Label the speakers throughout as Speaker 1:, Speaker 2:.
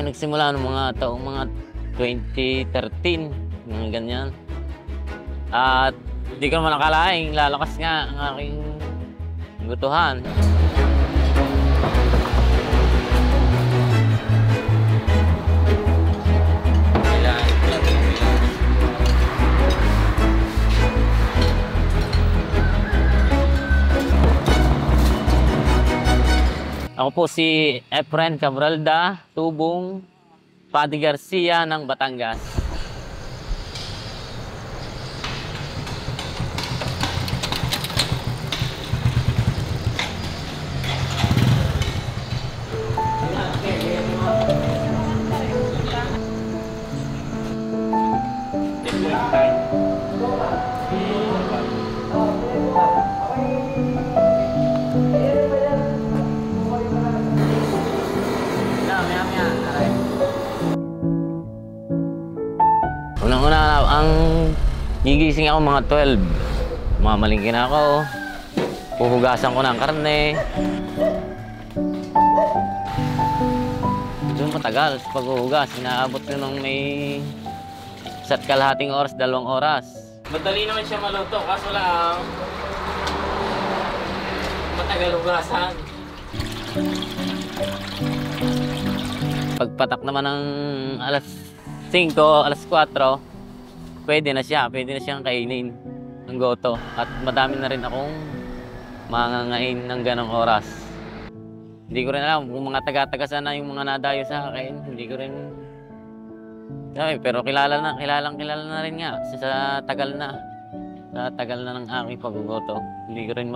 Speaker 1: akin nagsimula ng mga taong mga 2013, mga ganyan. At hindi ko naman nakalaing lalakas nga ang aking gutuhan. Ako po si Efren Cabralda, tubong Padre Garcia ng Batangas. Unang-una, ang gigising ako mga 12. Mamalingki na ako. Puhugasan ko ng karne. Doon matagal sa paghuhugas. Inaabot ko ng may isa't kalahating oras, 2 oras. Madali naman siya maluto, kaso lang matagal hugasan. Pagpatak naman ng alas 5, alas 4, pwede na siyang kainin ng goto. At madami na rin akong mangangain ng ganong oras. Hindi ko rin alam kung mga taga-taga sana yung mga nadayo sa akin. Hindi ko rin sabi, pero kilala na rin nga sa tagal na. Sa tagal na ng aking paggugoto. Hindi ko rin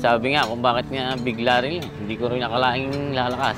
Speaker 1: sabi nga kung bakit nga bigla rin. Hindi ko rin nakalaing lalakas.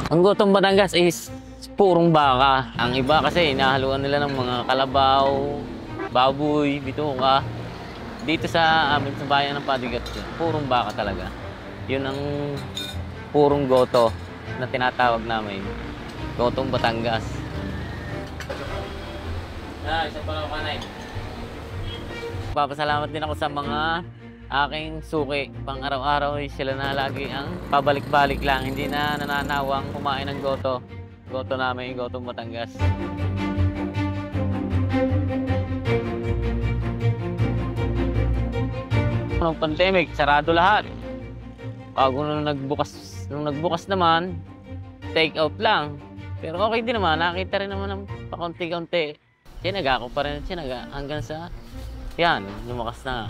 Speaker 1: Ang gotong Batangas is purong baka. Ang iba kasi inahaluan nila ng mga kalabaw, baboy, bituka. Dito sa amin sa bayan ng Padre Garcia, purong baka talaga. Yun ang purong goto na tinatawag namin. Gotong Batangas. Isa pa lang kanay. Papasalamat din ako sa mga aking suki. Pang araw-araw sila na lagi ang pabalik-balik lang. Hindi na nananawang kumain ng goto. Goto namin, Gotong Batangas. Nung pandemic, sarado lahat. Bago nung nagbukas naman, take out lang. Pero okay din naman, nakita rin naman ng pakunti-kunti. Sinaga ko pa rin, hanggang sa, yan, lumakas na.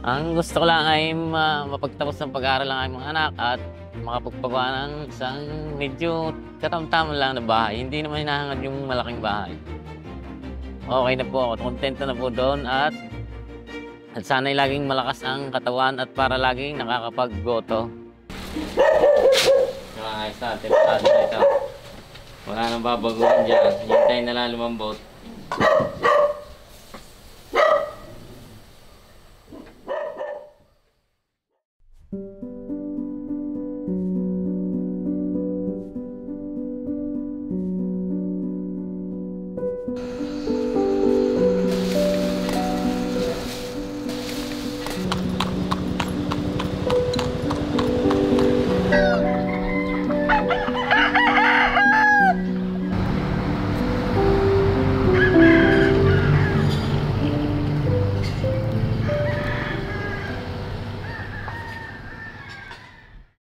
Speaker 1: Ang gusto ko lang ay mapagtapos ng pag-aaral lang ay mga anak at makapagpagawa ng isang medyo katamtaman lang na bahay. Hindi naman hinahangad yung malaking bahay. Okay na po ako. Kontento na po doon at sana'y laging malakas ang katawan at para laging nakakapag-goto. Ayos na, tempado na ito. Wala nang babaguhin dyan. Hintayin na lang lumambot.